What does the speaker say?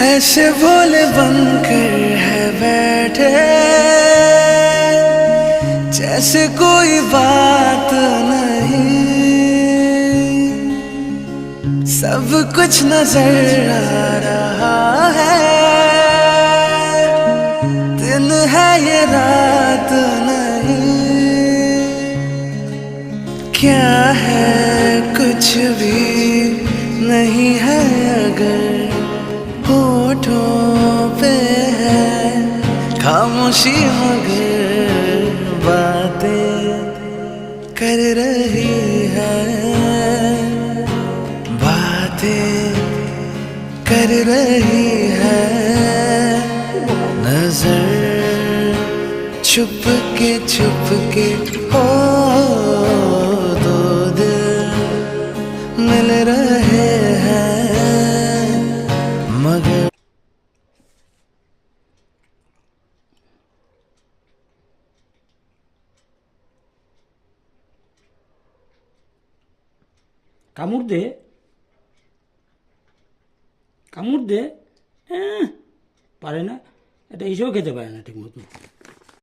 ऐसे भोले बनकर है बैठे जैसे कोई बात नहीं, सब कुछ नजर आ रहा है, दिन है ये रात नहीं। क्या है कुछ भी नहीं है अगर होठों पे है खामोशी, मगर बातें कर रही है, बातें कर रही है। नजर छुप के हो दो दिल मिल रहे हैं मगर। কামড় দে, কামড় দে। পারে না, এটা এসেও খেতে পারে না ঠিক মতো।